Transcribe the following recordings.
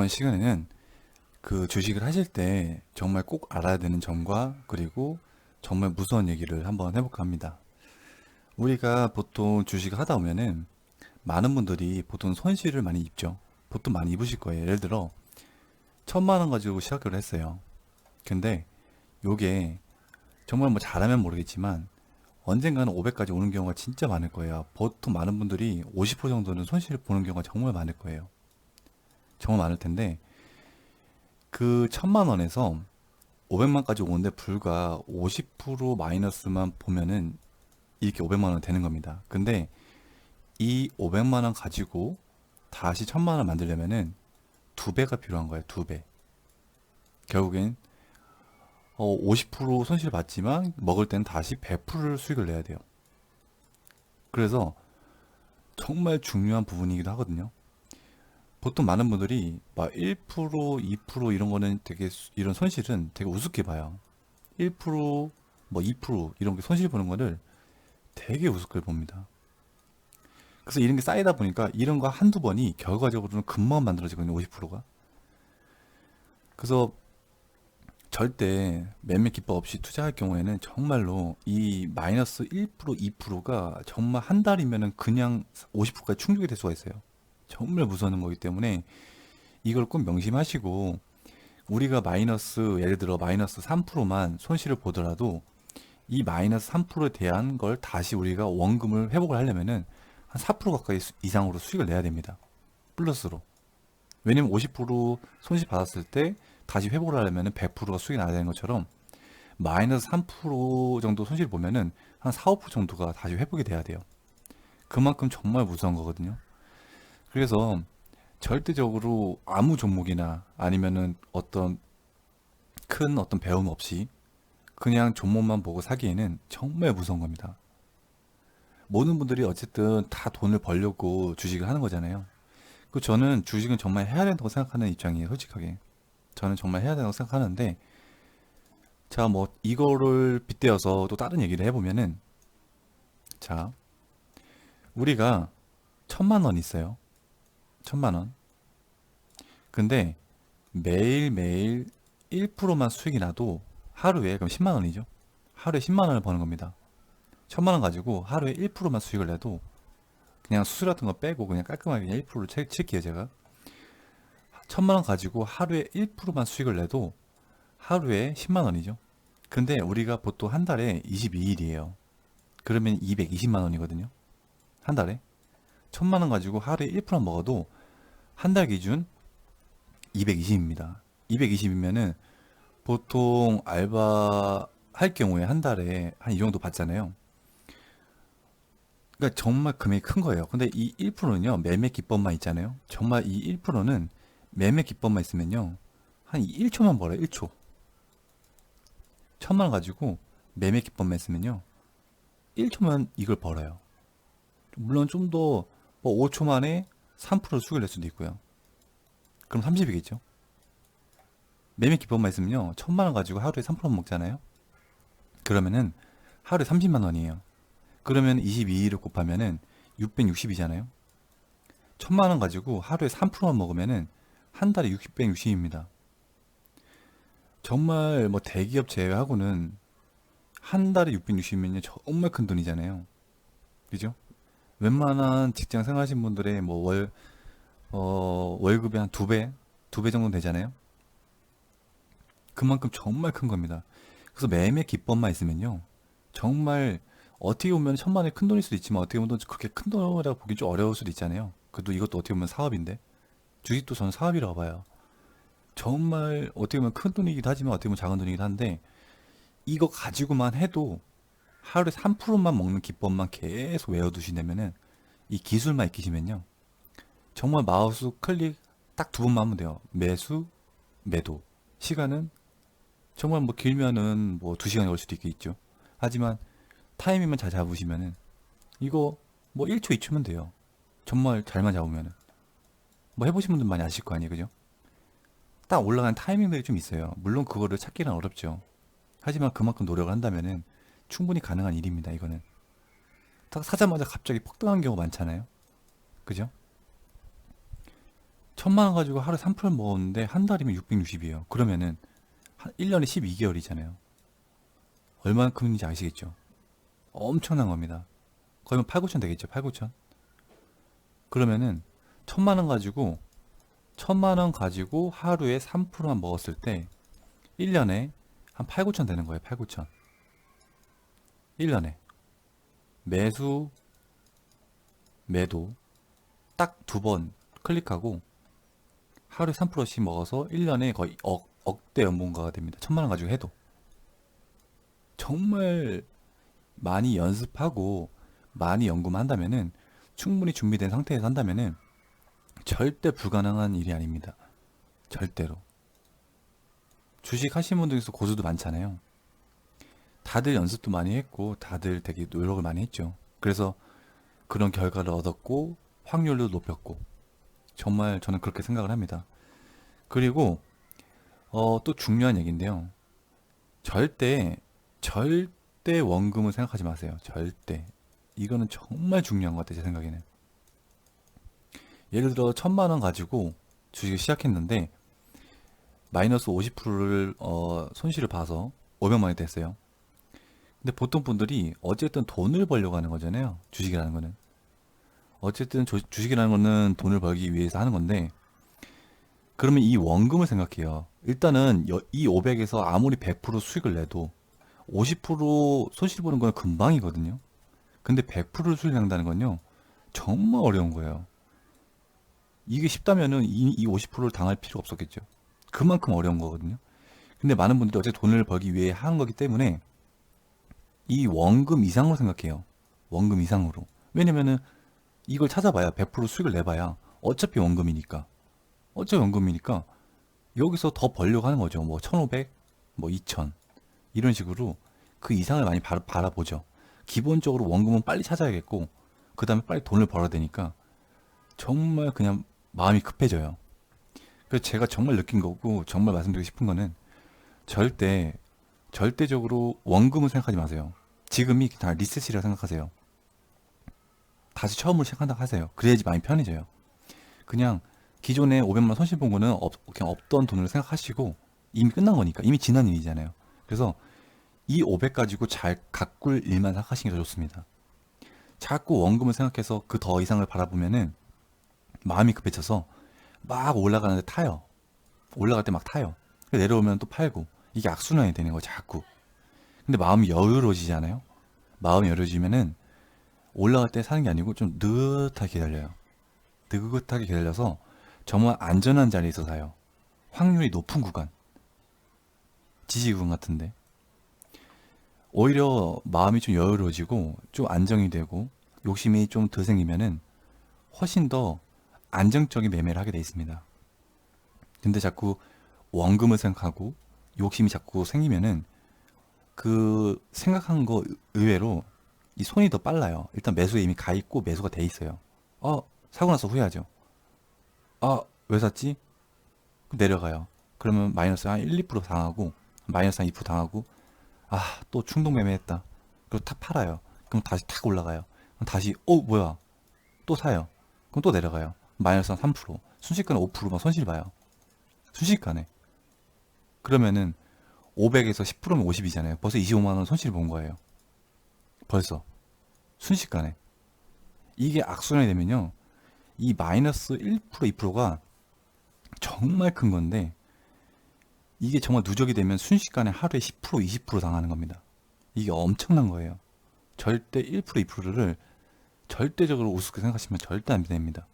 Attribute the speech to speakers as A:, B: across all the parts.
A: 이번 시간에는 그 주식을 하실 때 정말 꼭 알아야 되는 점과 그리고 정말 무서운 얘기를 한번 해볼까 합니다. 우리가 보통 주식을 하다 보면은 많은 분들이 보통 손실을 많이 입죠. 보통 많이 입으실 거예요. 예를 들어 1,000만 원 가지고 시작을 했어요. 근데 요게 정말 뭐 잘하면 모르겠지만 언젠가는 500까지 오는 경우가 진짜 많을 거예요. 보통 많은 분들이 50% 정도는 손실을 보는 경우가 정말 많을 거예요. 정말 많을 텐데 그 1,000만 원에서 500만까지 오는데 불과 50% 마이너스만 보면은 이렇게 500만 원 되는 겁니다. 근데 이 500만 원 가지고 다시 1,000만 원 만들려면은 두 배가 필요한 거예요. 두 배. 결국엔 50% 손실 받지만 먹을 때는 다시 100%를 수익을 내야 돼요. 그래서 정말 중요한 부분이기도 하거든요. 보통 많은 분들이 막 1%, 2% 이런 거는 되게 이런 손실은 되게 우습게 봐요. 1%, 뭐 2% 이런 게 손실 보는 거를 되게 우습게 봅니다. 그래서 이런 게 쌓이다 보니까 이런 거 한두 번이 결과적으로는 금방 만들어지거든요. 50%가. 그래서 절대 매매 기법 없이 투자할 경우에는 정말로 이 마이너스 1%, 2%가 정말 한 달이면은 그냥 50%까지 충족이 될 수가 있어요. 정말 무서운 거기 때문에 이걸 꼭 명심하시고 우리가 마이너스 예를 들어 마이너스 3%만 손실을 보더라도 이 마이너스 3%에 대한 걸 다시 우리가 원금을 회복을 하려면은 한 4% 가까이 이상으로 수익을 내야 됩니다. 플러스로. 왜냐면 50% 손실 받았을 때 다시 회복을 하려면은 100%가 수익이 나야 되는 것처럼 마이너스 3% 정도 손실 보면은 한 4, 5% 정도가 다시 회복이 돼야 돼요. 그만큼 정말 무서운 거거든요. 그래서 절대적으로 아무 종목이나 아니면은 어떤 배움 없이 그냥 종목만 보고 사기에는 정말 무서운 겁니다. 모든 분들이 어쨌든 다 돈을 벌려고 주식을 하는 거잖아요. 그 저는 주식은 정말 해야 된다고 생각하는 입장이에요, 솔직하게. 저는 정말 해야 된다고 생각하는데, 자, 뭐, 이거를 빗대어서 또 다른 얘기를 해보면은, 자, 우리가 1,000만 원 있어요. 1,000만 원. 근데 매일매일 1%만 수익이 나도 하루에, 그럼 10만 원이죠. 하루에 10만 원을 버는 겁니다. 1,000만 원 가지고 하루에 1%만 수익을 내도 그냥 수술 같은 거 빼고 그냥 깔끔하게 그냥 1%를 칠게요, 제가. 1,000만 원 가지고 하루에 1%만 수익을 내도 하루에 10만 원이죠. 근데 우리가 보통 한 달에 22일이에요. 그러면 220만 원이거든요. 한 달에. 1,000만 원 가지고 하루에 1%만 먹어도 한 달 기준 220입니다. 220이면은 보통 알바 할 경우에 한 달에 한 이 정도 받잖아요. 그러니까 정말 금액이 큰 거예요. 근데 이 1%는요, 매매 기법만 있잖아요. 정말 이 1%는 매매 기법만 있으면요, 한 1초만 벌어요, 1초. 1,000만 원 가지고 매매 기법만 있으면요, 1초만 이걸 벌어요. 물론 좀 더, 뭐 5초 만에 3% 수익을 낼 수도 있고요. 그럼 30이겠죠? 매매 기법만 있으면요, 1,000만 원 가지고 하루에 3% 먹잖아요? 그러면은 하루에 30만 원이에요. 그러면 22일을 곱하면은 660이잖아요? 1,000만 원 가지고 하루에 3%만 먹으면은 한 달에 660입니다. 정말 뭐 대기업 제외하고는 한 달에 660이면 정말 큰 돈이잖아요. 그죠? 웬만한 직장 생활하신 분들의 뭐 월급의 한 두 배 정도 되잖아요. 그만큼 정말 큰 겁니다. 그래서 매매 기법만 있으면요. 정말 어떻게 보면 1,000만 원이 큰 돈일 수도 있지만 어떻게 보면 또 그렇게 큰 돈이라고 보기 좀 어려울 수도 있잖아요. 그래도 이것도 어떻게 보면 사업인데 주식도 저는 사업이라고 봐요. 정말 어떻게 보면 큰 돈이기도 하지만 어떻게 보면 작은 돈이기도 한데 이거 가지고만 해도 하루에 3%만 먹는 기법만 계속 외워두시려면은 이 기술만 익히시면요. 정말 마우스 클릭 딱 두 번만 하면 돼요. 매수, 매도. 시간은 정말 뭐 길면은 뭐 2시간이 걸 수도 있겠죠. 하지만 타이밍만 잘 잡으시면은 이거 뭐 1초, 2초면 돼요. 정말 잘만 잡으면은. 뭐 해보신 분들 많이 아실 거 아니에요, 그죠? 딱 올라가는 타이밍들이 좀 있어요. 물론 그거를 찾기는 어렵죠. 하지만 그만큼 노력을 한다면은 충분히 가능한 일입니다, 이거는. 딱 사자마자 갑자기 폭등한 경우 많잖아요. 그죠? 천만 원 가지고 하루에 3% 먹었는데 한 달이면 660이에요. 그러면은 1년에 12개월이잖아요. 얼마큼인지 아시겠죠? 엄청난 겁니다. 거의 8, 9천 되겠죠? 8, 9천? 그러면은 천만 원 가지고 하루에 3%만 먹었을 때 1년에 한 8, 9천 되는 거예요. 8, 9천. 1년에 매수 매도 딱 두 번 클릭하고 하루에 3%씩 먹어서 1년에 거의 억대 연봉가가 됩니다. 천만 원 가지고 해도. 정말 많이 연습하고 많이 연구만 한다면은, 충분히 준비된 상태에서 한다면은 절대 불가능한 일이 아닙니다. 절대로. 주식 하시는 분들 중에서 고수도 많잖아요. 다들 연습도 많이 했고 다들 되게 노력을 많이 했죠. 그래서 그런 결과를 얻었고 확률도 높였고, 정말 저는 그렇게 생각을 합니다. 그리고 또 중요한 얘기인데요. 절대 원금을 생각하지 마세요. 절대. 이거는 정말 중요한 것 같아요. 제 생각에는. 예를 들어 천만 원 가지고 주식을 시작했는데 마이너스 50%를 손실을 봐서 500만 원이 됐어요. 근데 보통 분들이 어쨌든 돈을 벌려고 하는 거잖아요. 주식이라는 거는. 어쨌든 주식이라는 거는 돈을 벌기 위해서 하는 건데, 그러면 이 원금을 생각해요. 일단은 이 500에서 아무리 100% 수익을 내도 50% 손실 보는 건 금방이거든요. 근데 100%를 수익 낸다는 건요, 정말 어려운 거예요. 이게 쉽다면은 이 50%를 당할 필요 없었겠죠. 그만큼 어려운 거거든요. 근데 많은 분들이 어제 돈을 벌기 위해 하는 거기 때문에 이 원금 이상으로 생각해요. 원금 이상으로. 왜냐면은 이걸 찾아봐야 100% 수익을 내봐야 어차피 원금이니까. 어차피 원금이니까 여기서 더 벌려고 하는 거죠. 뭐 1500, 뭐 2000 이런 식으로 그 이상을 많이 바라보죠. 기본적으로 원금은 빨리 찾아야겠고 그 다음에 빨리 돈을 벌어야 되니까 정말 그냥 마음이 급해져요. 그래서 제가 정말 느낀 거고 정말 말씀드리고 싶은 거는, 절대적으로 원금을 생각하지 마세요. 지금이 다 리셋이라 생각하세요. 다시 처음으로 시작한다 하세요. 그래야지 많이 편해져요. 그냥 기존에 500만 원 손실 본 거는 그냥 없던 돈으로 생각하시고, 이미 끝난 거니까, 이미 지난 일이잖아요. 그래서 이 500 가지고 잘 가꿀 일만 생각하시는 게 더 좋습니다. 자꾸 원금을 생각해서 그 더 이상을 바라보면은 마음이 급해져서 막 올라가는데 타요. 올라갈 때 막 타요. 내려오면 또 팔고, 이게 악순환이 되는 거예요, 자꾸. 근데 마음이 여유로워지잖아요. 마음이 여유로워지면은 올라갈 때 사는 게 아니고 좀 느긋하게 기다려요. 느긋하게 기다려서 정말 안전한 자리에서 사요. 확률이 높은 구간, 지지 구간 같은데. 오히려 마음이 좀 여유로워지고 좀 안정이 되고 욕심이 좀 덜 생기면은 훨씬 더 안정적인 매매를 하게 돼 있습니다. 근데 자꾸 원금을 생각하고 욕심이 자꾸 생기면은 그 생각한 거 의외로 이 손이 더 빨라요. 일단 매수에 이미 가 있고 매수가 돼 있어요. 사고 나서 후회하죠. 왜 샀지? 내려가요. 그러면 마이너스 한 1, 2% 당하고, 마이너스 한 2% 당하고, 또 충동 매매했다. 그리고 탁 팔아요. 그럼 다시 탁 올라가요. 그럼 다시, 뭐야. 또 사요. 그럼 또 내려가요. 마이너스 한 3%. 순식간에 5%만 손실 봐요. 순식간에. 그러면은 500에서 10%면 50이잖아요. 벌써 25만 원 손실 본 거예요. 벌써. 순식간에. 이게 악순환이 되면요, 이 마이너스 1%, 2%가 정말 큰 건데, 이게 정말 누적이 되면 순식간에 하루에 10%, 20% 당하는 겁니다. 이게 엄청난 거예요. 절대 1%, 2%를 절대적으로 우습게 생각하시면 절대 안 됩니다.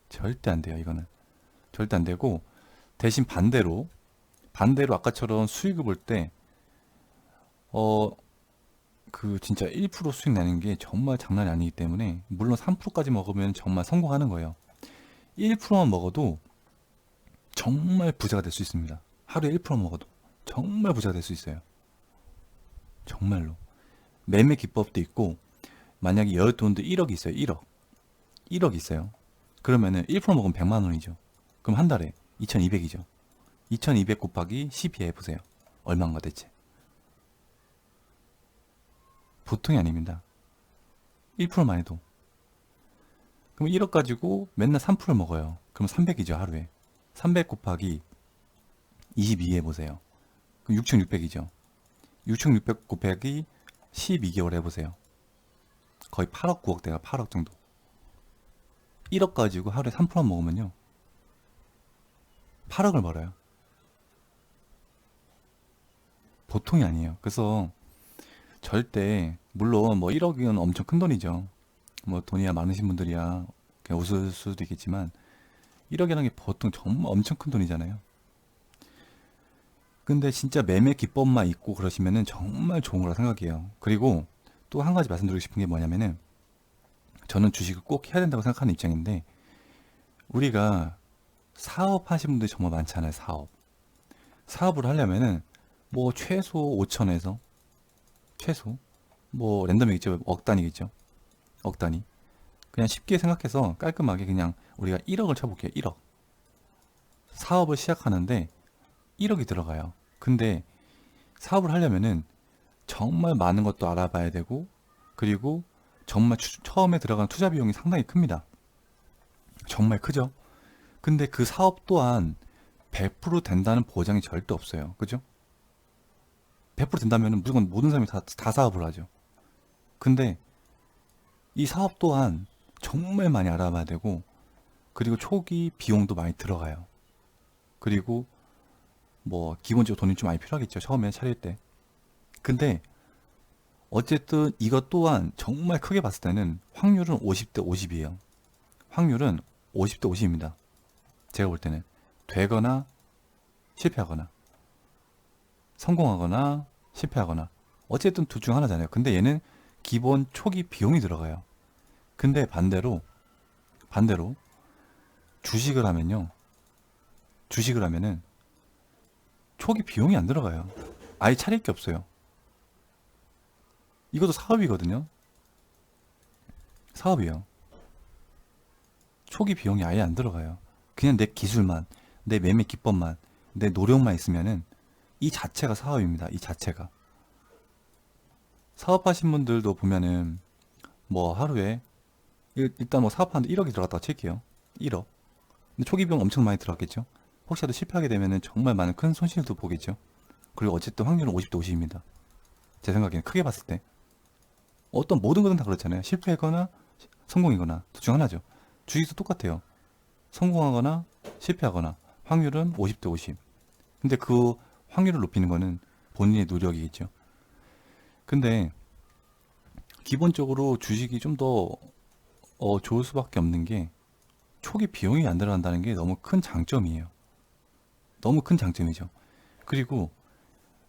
A: 절대 안 돼요, 이거는. 절대 안 되고, 대신 반대로 아까처럼 수익을 볼 때, 진짜 1% 수익 내는 게 정말 장난이 아니기 때문에, 물론 3%까지 먹으면 정말 성공하는 거예요. 1%만 먹어도 정말 부자가 될 수 있습니다. 하루에 1% 먹어도 정말 부자가 될 수 있어요. 정말로. 매매 기법도 있고, 만약에 여윳돈도 1억이 있어요. 1억 있어요. 그러면은 1% 먹으면 100만 원이죠. 그럼 한 달에 2200이죠. 2200 곱하기 12 해보세요. 얼마인가 대체. 보통이 아닙니다. 1%만 해도. 그럼 1억 가지고 맨날 3% 먹어요. 그럼 300이죠, 하루에. 300 곱하기 22 해보세요. 그럼 6,600이죠. 6,600 곱하기 12개월 해보세요. 거의 8억, 9억 대가 8억 정도. 1억 가지고 하루에 3% 먹으면요. 8억을 벌어요. 보통이 아니에요. 그래서 절대, 물론 뭐 1억이면 엄청 큰 돈이죠. 뭐 돈이야 많으신 분들이야 그냥 웃을 수도 있겠지만 1억이라는 게 보통 정말 엄청 큰 돈이잖아요. 근데 진짜 매매 기법만 있고 그러시면은 정말 좋은 거라 생각해요. 그리고 또 한 가지 말씀드리고 싶은 게 뭐냐면은 저는 주식을 꼭 해야 된다고 생각하는 입장인데 우리가 사업 하시는 분들이 정말 많잖아요. 사업을 하려면은 뭐 최소 5천에서 최소 뭐 랜덤이겠죠. 억 단위겠죠. 억 단위. 그냥 쉽게 생각해서 깔끔하게 그냥 우리가 1억을 쳐볼게요. 1억. 사업을 시작하는데 1억이 들어가요. 근데 사업을 하려면은 정말 많은 것도 알아봐야 되고 그리고 정말 처음에 들어가는 투자 비용이 상당히 큽니다. 정말 크죠? 근데 그 사업 또한 100% 된다는 보장이 절대 없어요. 그죠? 100% 된다면 무조건 모든 사람이 다 사업을 하죠. 근데 이 사업 또한 정말 많이 알아봐야 되고 그리고 초기 비용도 많이 들어가요. 그리고 뭐 기본적으로 돈이 좀 많이 필요하겠죠. 처음에 차릴 때. 근데 어쨌든 이것 또한 정말 크게 봤을 때는 확률은 50대 50이에요. 확률은 50대 50입니다. 제가 볼 때는 되거나 실패하거나 성공하거나 실패하거나 어쨌든 둘 중 하나잖아요. 근데 얘는 기본 초기 비용이 들어가요. 근데 반대로 주식을 하면요. 주식을 하면은 초기 비용이 안 들어가요. 아예 차릴 게 없어요. 이것도 사업이거든요. 사업이에요. 초기 비용이 아예 안 들어가요. 그냥 내 기술만, 내 매매 기법만, 내 노력만 있으면은 이 자체가 사업입니다. 이 자체가. 사업하신 분들도 보면은 뭐 하루에 일단 뭐 사업하는데 1억이 들어갔다고 칠게요. 1억. 근데 초기 비용 엄청 많이 들어갔겠죠. 혹시라도 실패하게 되면은 정말 많은 큰 손실도 보겠죠. 그리고 어쨌든 확률은 50대 50입니다. 제 생각에는 크게 봤을 때. 어떤 모든 것은 다 그렇잖아요. 실패하거나 성공이거나 둘 중 하나죠. 주식도 똑같아요. 성공하거나 실패하거나 확률은 50대 50. 근데 그 확률을 높이는 거는 본인의 노력이겠죠. 근데 기본적으로 주식이 좀 더 좋을 수밖에 없는 게 초기 비용이 안 들어간다는 게 너무 큰 장점이에요. 너무 큰 장점이죠. 그리고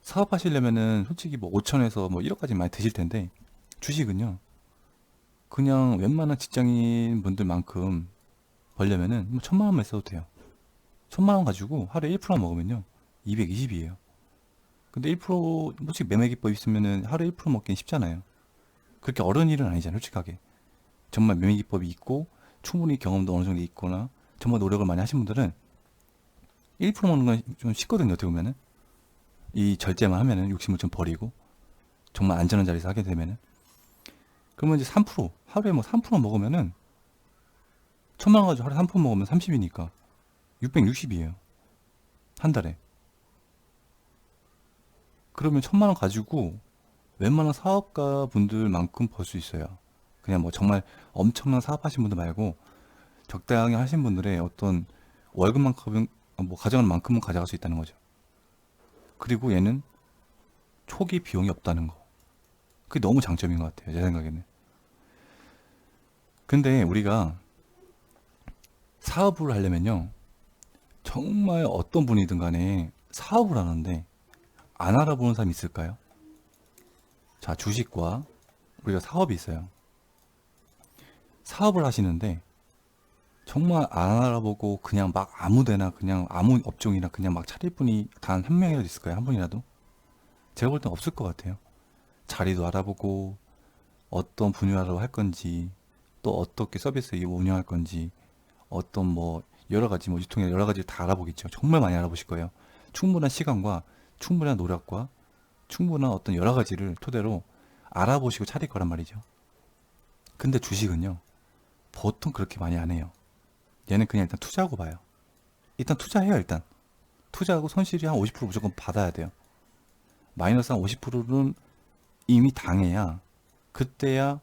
A: 사업하시려면은 솔직히 뭐 5천에서 뭐 1억까지 많이 드실 텐데 주식은요. 그냥 웬만한 직장인 분들만큼 벌려면은 뭐 1,000만 원만 써도 돼요. 1,000만 원 가지고 하루에 1% 먹으면요. 220이에요. 근데 1% 솔직히 매매 기법 있으면은 하루에 1% 먹기는 쉽잖아요. 그렇게 어려운 일은 아니잖아요. 솔직하게. 정말 매매 기법이 있고 충분히 경험도 어느 정도 있거나 정말 노력을 많이 하신 분들은 1% 먹는 건 좀 쉽거든요. 어떻게 보면은 이 절제만 하면은 욕심을 좀 버리고 정말 안전한 자리에서 하게 되면은 그러면 이제 3% 하루에 뭐 3% 먹으면은 1,000만 원 가지고 하루에 3% 먹으면 30이니까 660이에요. 한 달에. 그러면 1,000만 원 가지고 웬만한 사업가 분들만큼 벌 수 있어요. 그냥 뭐 정말 엄청난 사업하신 분들 말고 적당히 하신 분들의 어떤 월급만큼 뭐 가져가는 만큼은 가져갈 수 있다는 거죠. 그리고 얘는 초기 비용이 없다는 거. 그게 너무 장점인 것 같아요. 제 생각에는. 근데 우리가 사업을 하려면요. 정말 어떤 분이든 간에 사업을 하는데 안 알아보는 사람이 있을까요? 자, 주식과 우리가 사업이 있어요. 사업을 하시는데 정말 안 알아보고 그냥 막 아무데나 그냥 아무 업종이나 그냥 막 차릴 분이 단 한 명이라도 있을까요? 한 분이라도? 제가 볼 땐 없을 것 같아요. 자리도 알아보고 어떤 분야로 할 건지 또 어떻게 서비스 운영할 건지 어떤 뭐 여러 가지 뭐 유통이나 여러 가지 다 알아보겠죠. 정말 많이 알아보실 거예요. 충분한 시간과 충분한 노력과 충분한 어떤 여러 가지를 토대로 알아보시고 차릴 거란 말이죠. 근데 주식은요. 보통 그렇게 많이 안 해요. 얘는 그냥 일단 투자하고 봐요. 일단 투자해요. 일단 투자하고 손실이 한 50% 무조건 받아야 돼요. 마이너스 한 50%는 이미 당해야, 그때야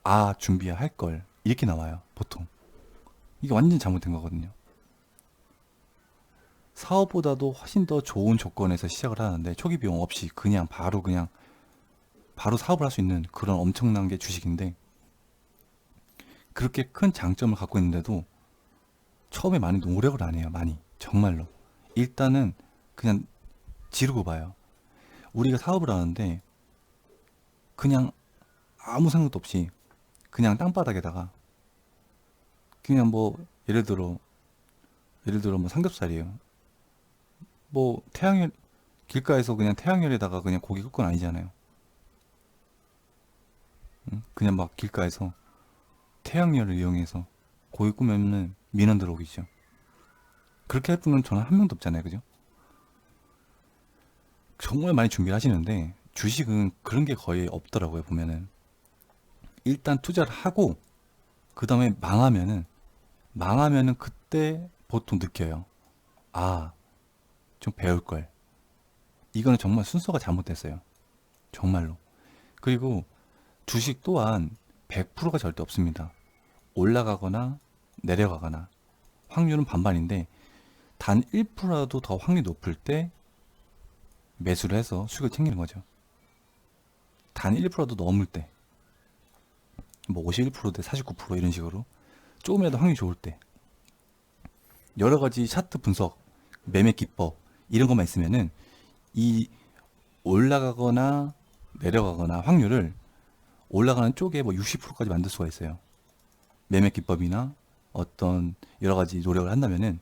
A: 아 준비해야 할 걸, 이렇게 나와요 보통. 이게 완전 잘못된 거거든요. 사업보다도 훨씬 더 좋은 조건에서 시작을 하는데 초기 비용 없이 그냥 바로 사업을 할 수 있는 그런 엄청난 게 주식인데, 그렇게 큰 장점을 갖고 있는데도 처음에 많이 노력을 안 해요. 많이 정말로. 일단은 그냥 지르고 봐요. 우리가 사업을 하는데 그냥 아무 생각도 없이 그냥 땅바닥에다가 그냥 뭐 예를 들어 뭐 삼겹살이에요. 뭐 태양열, 길가에서 그냥 태양열에다가 그냥 고기 굽건 아니잖아요. 응? 그냥 막 길가에서 태양열을 이용해서 고기 구우면은 민원 들어오겠죠. 그렇게 할 분은 저는 한 명도 없잖아요. 그죠? 정말 많이 준비를 하시는데 주식은 그런 게 거의 없더라고요. 보면은 일단 투자를 하고 그 다음에 망하면은 그때 보통 느껴요. 아, 좀 배울 걸. 이거는 정말 순서가 잘못됐어요. 정말로. 그리고 주식 또한 100%가 절대 없습니다. 올라가거나 내려가거나 확률은 반반인데, 단 1%라도 더 확률이 높을 때 매수를 해서 수익을 챙기는 거죠. 단 1%라도 넘을 때, 뭐 51%대 49% 이런 식으로 조금이라도 확률이 좋을 때, 여러 가지 차트 분석, 매매 기법 이런 것만 있으면은 이 올라가거나 내려가거나 확률을 올라가는 쪽에 뭐 60%까지 만들 수가 있어요. 매매 기법이나 어떤 여러 가지 노력을 한다면은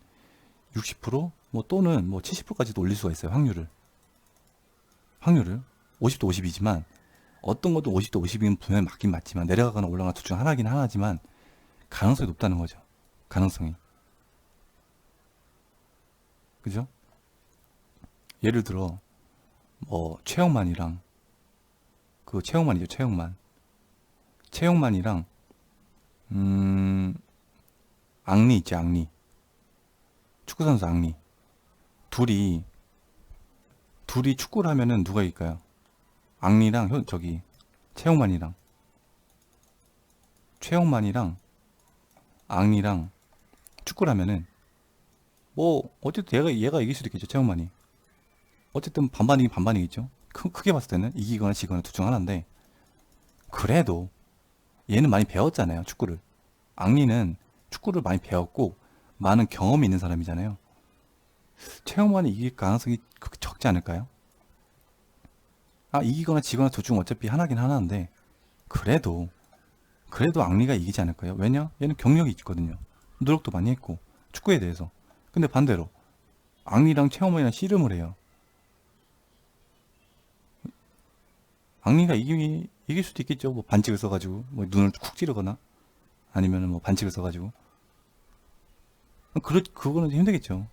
A: 60%뭐 또는 뭐 70%까지도 올릴 수가 있어요. 확률을 50도 50이지만, 어떤 것도 50도 50이면 분명히 맞긴 맞지만, 내려가거나 올라가거나 둘 중 하나긴 하나지만 가능성이 높다는 거죠. 가능성이. 그죠? 예를 들어 뭐 최영만이랑, 그 최영만이죠. 최영만이랑 앙리 있지. 앙리, 축구선수 앙리. 둘이 축구를 하면은 누가 이길까요? 앙리랑 저기 최영만이랑 앙리랑 축구를 하면은 뭐 어쨌든 얘가 이길 수도 있겠죠. 최영만이. 어쨌든 반반이긴 반반이겠죠. 크게 봤을 때는 이기거나 지거나 둘 중 하나인데, 그래도 얘는 많이 배웠잖아요. 축구를. 앙리는 축구를 많이 배웠고 많은 경험이 있는 사람이잖아요. 최영만이 이길 가능성이 그렇게 적지 않을까요? 아, 이기거나 지거나 둘 중 어차피 하나긴 하나인데, 그래도 앙리가 이기지 않을까요? 왜냐? 얘는 경력이 있거든요. 노력도 많이 했고 축구에 대해서. 근데 반대로 앙리랑 최영만이랑 씨름을 해요. 앙리가 이길 수도 있겠죠. 뭐 반칙을 써가지고 뭐 눈을 쿡 찌르거나 아니면은 뭐 반칙을 써가지고. 그거는 힘들겠죠.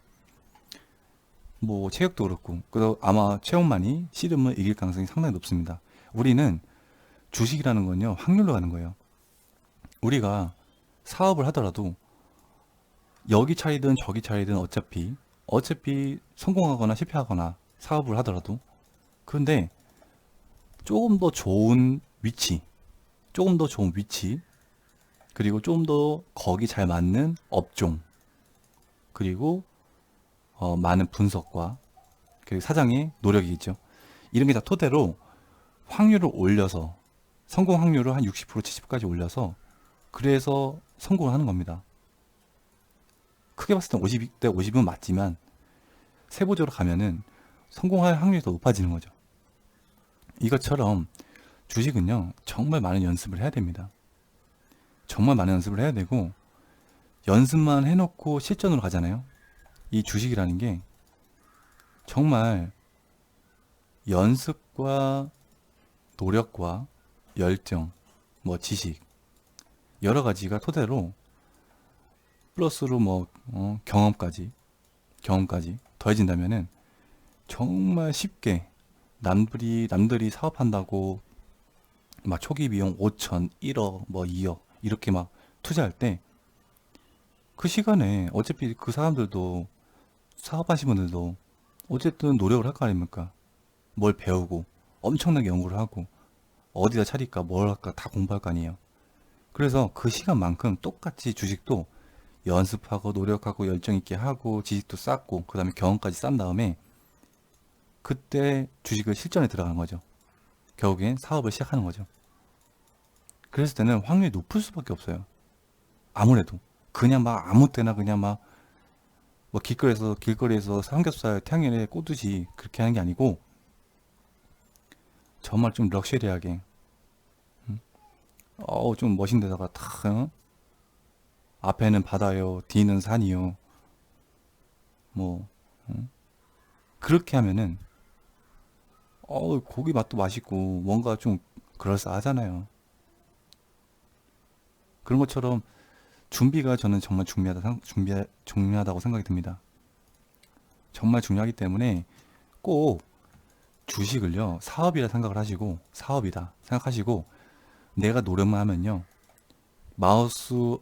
A: 뭐 체격도 그렇고. 그래서 아마 최원만이 씨름을 이길 가능성이 상당히 높습니다. 우리는 주식이라는 건요, 확률로 가는 거예요. 우리가 사업을 하더라도 여기 차이든 저기 차이든 어차피 성공하거나 실패하거나 사업을 하더라도, 그런데 조금 더 좋은 위치, 그리고 좀 더 거기 잘 맞는 업종, 그리고 많은 분석과 그리고 사장의 노력이 있죠. 이런 게 다 토대로 확률을 올려서, 성공 확률을 한 60% 70%까지 올려서, 그래서 성공을 하는 겁니다. 크게 봤을 땐 50대 50은 맞지만 세부적으로 가면은 성공할 확률이 더 높아지는 거죠. 이것처럼 주식은요, 정말 많은 연습을 해야 됩니다. 정말 많은 연습을 해야 되고, 연습만 해놓고 실전으로 가잖아요. 이 주식이라는 게 정말 연습과 노력과 열정, 뭐 지식, 여러 가지가 토대로 플러스로 뭐 경험까지 더해진다면은 정말 쉽게, 남들이 사업한다고 막 초기 비용 5천, 1억, 뭐 2억 이렇게 막 투자할 때 그 시간에 어차피 그 사람들도 사업하신 분들도 어쨌든 노력을 할 거 아닙니까? 뭘 배우고 엄청나게 연구를 하고 어디다 차릴까 뭘 할까 다 공부할 거 아니에요. 그래서 그 시간만큼 똑같이 주식도 연습하고 노력하고 열정 있게 하고 지식도 쌓고 그 다음에 경험까지 쌓은 다음에 그때 주식을 실전에 들어가는 거죠. 결국엔 사업을 시작하는 거죠. 그랬을 때는 확률이 높을 수밖에 없어요. 아무래도 그냥 막 아무 때나 그냥 막 뭐 길거리에서 삼겹살 탕연에 꽂듯이 그렇게 하는 게 아니고 정말 좀 럭셔리하게 좀 멋진 데다가 탁 앞에는 바다요 뒤는 산이요 뭐 그렇게 하면은 고기 맛도 맛있고 뭔가 좀 그럴싸하잖아요. 그런 것처럼 준비가 저는 정말 중요하다고 생각이 듭니다. 정말 중요하기 때문에 꼭 주식을요 사업이라 생각을 하시고 사업이다 생각하시고 내가 노력만 하면요 마우스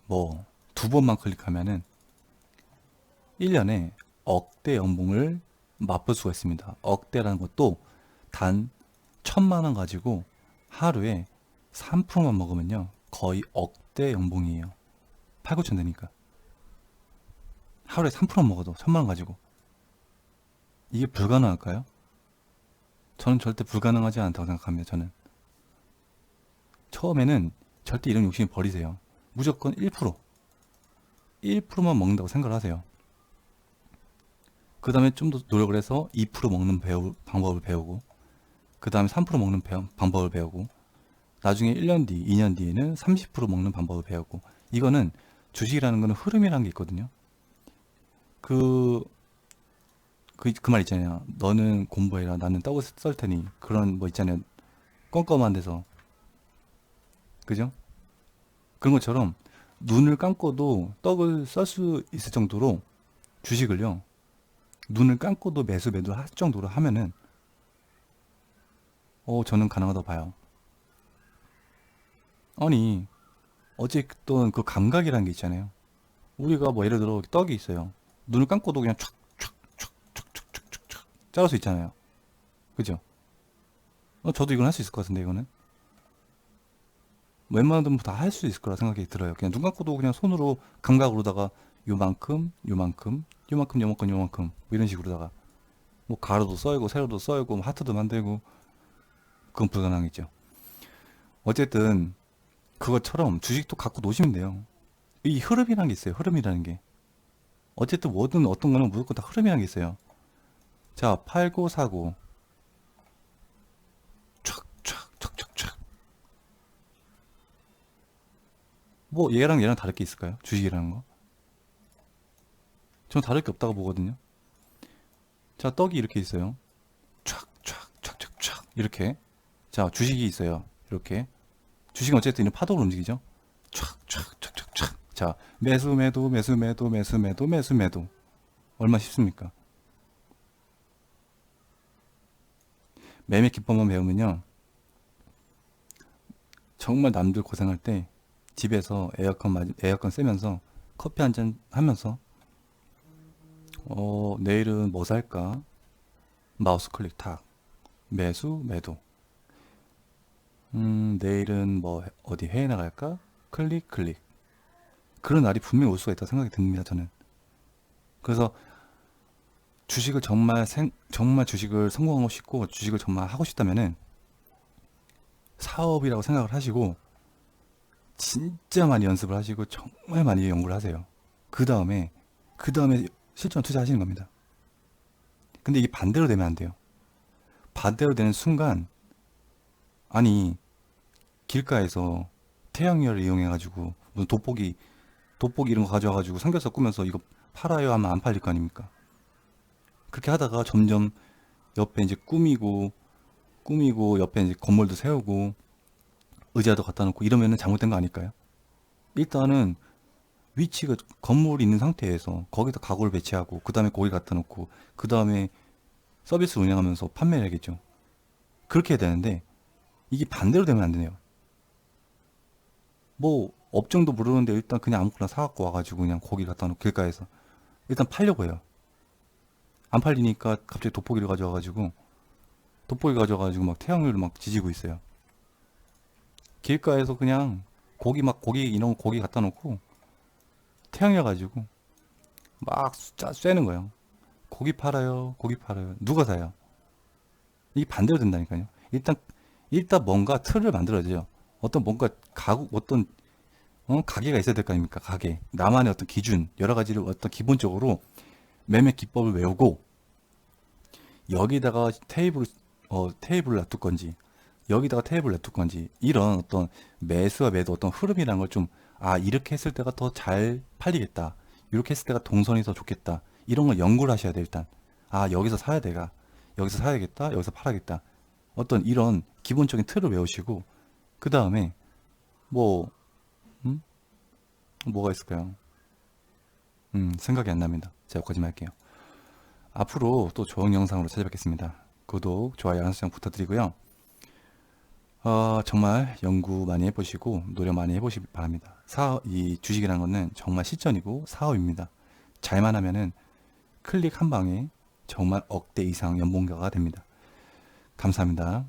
A: 뭐 두 번만 클릭하면은 1년에 억대 연봉을 맛볼 수가 있습니다. 억대라는 것도 단 1,000만 원 가지고 하루에 3%만 먹으면요 거의 억대 연봉이에요. 8, 9천 되니까 하루에 3% 먹어도 1,000만 원 가지고 이게 불가능할까요? 저는 절대 불가능하지 않다고 생각합니다. 저는 처음에는 절대 이런 욕심 버리세요. 무조건 1%만 먹는다고 생각을 하세요. 그 다음에 좀 더 노력을 해서 2% 먹는 방법을 배우고 그 다음에 3% 먹는 방법을 배우고 나중에 1년 뒤, 2년 뒤에는 30% 먹는 방법을 배우고 이거는 주식이라는 거는 흐름이라는 게 있거든요. 그 말 있잖아요. 너는 공부해라. 나는 떡을 썰 테니. 그런 뭐 있잖아요. 껌껌한 데서. 그죠? 그런 것처럼 눈을 감고도 떡을 썰 수 있을 정도로 주식을요. 눈을 감고도 매도를 할 정도로 하면은 저는 가능하다고 봐요. 아니, 어쨌든 그 감각이라는 게 있잖아요. 우리가 뭐 예를 들어 떡이 있어요. 눈을 감고도 그냥 촥촥촥촥촥촥촥 자를 수 있잖아요. 그죠? 저도 이건 할 수 있을 것 같은데 이거는 웬만한 분다 할 수 있을 거라 생각이 들어요. 그냥 눈 감고도 그냥 손으로 감각으로다가 요만큼, 요만큼, 요만큼, 요만큼, 요만큼 뭐 이런 식으로다가 뭐 가로도 썰고 세로도 썰고 뭐 하트도 만들고 그건 불가능하겠죠. 어쨌든 그것처럼 주식도 갖고 노시면 돼요. 이 흐름이라는 게 있어요. 흐름이라는 게. 어쨌든 뭐든 어떤 거는 무조건 다 흐름이라는 게 있어요. 자, 팔고 사고 촥촥촥촥촥 뭐 얘랑 다를 게 있을까요? 주식이라는 거. 저는 다를 게 없다고 보거든요. 자, 떡이 이렇게 있어요. 촥촥촥촥촥 이렇게. 자, 주식이 있어요. 이렇게. 주식은 어쨌든 이런 파동을 움직이죠. 촥촥촥촥촥. 자, 매수 매도 매수 매도 매수 매도 매수 매도. 얼마나 쉽습니까? 매매 기법만 배우면요. 정말 남들 고생할 때 집에서 에어컨 쐬면서 커피 한 잔 하면서 내일은 뭐 살까? 마우스 클릭 탁. 매수 매도. 내일은 뭐 어디 회의 나갈까? 클릭 클릭. 그런 날이 분명히 올 수가 있다고 생각이 듭니다. 저는. 그래서 주식을 정말 주식을 성공하고 싶고 주식을 정말 하고 싶다면은 사업이라고 생각을 하시고 진짜 많이 연습을 하시고 정말 많이 연구를 하세요. 그 다음에 실전 투자하시는 겁니다. 근데 이게 반대로 되면 안 돼요. 반대로 되는 순간 아니 길가에서 태양열을 이용해가지고 무슨 돋보기 이런 거 가져와가지고 삼겹살 구면서 이거 팔아요 하면 안 팔릴 거 아닙니까? 그렇게 하다가 점점 옆에 이제 꾸미고 옆에 이제 건물도 세우고 의자도 갖다 놓고 이러면은 잘못된 거 아닐까요? 일단은 위치가 건물이 있는 상태에서 거기다 가구를 배치하고 그 다음에 고기 갖다 놓고 그 다음에 서비스 운영하면서 판매를 해야겠죠. 그렇게 해야 되는데 이게 반대로 되면 안 되네요. 뭐 업종도 모르는데 일단 그냥 아무거나 사갖고 와가지고 그냥 고기 갖다 놓고 길가에서 일단 팔려고 해요. 안 팔리니까 갑자기 돋보기 가져가지고 막 태양열을 막 지지고 있어요. 길가에서 그냥 고기 이런 고기 갖다 놓고 태양열 가지고 막 쐬는 거예요. 고기 팔아요, 고기 팔아요. 누가 사요? 이게 반대로 된다니까요. 일단 뭔가 틀을 만들어야죠. 어떤 뭔가 어떤 가게가 있어야 될 거 아닙니까? 가게. 나만의 어떤 기준, 여러 가지를 어떤 기본적으로 매매 기법을 외우고 여기다가 테이블을 놔둘 건지, 여기다가 테이블을 놔둘 건지, 이런 어떤 매수와 매도 어떤 흐름이라는 걸 좀, 아, 이렇게 했을 때가 더 잘 팔리겠다. 이렇게 했을 때가 동선이 더 좋겠다. 이런 걸 연구를 하셔야 돼, 일단. 아, 여기서 사야 돼가. 여기서 사야겠다. 여기서 팔아야겠다. 어떤 이런 기본적인 틀을 외우시고, 그 다음에, 뭐, 음? 뭐가 있을까요? 생각이 안 납니다. 제가 거짓말 할게요. 앞으로 또 좋은 영상으로 찾아뵙겠습니다. 구독, 좋아요, 알람 설정 부탁드리고요. 정말 연구 많이 해보시고 노력 많이 해보시기 바랍니다. 이 주식이라는 거는 정말 실전이고 사업입니다. 잘만 하면은 클릭 한 방에 정말 억대 이상 연봉가가 됩니다. 감사합니다.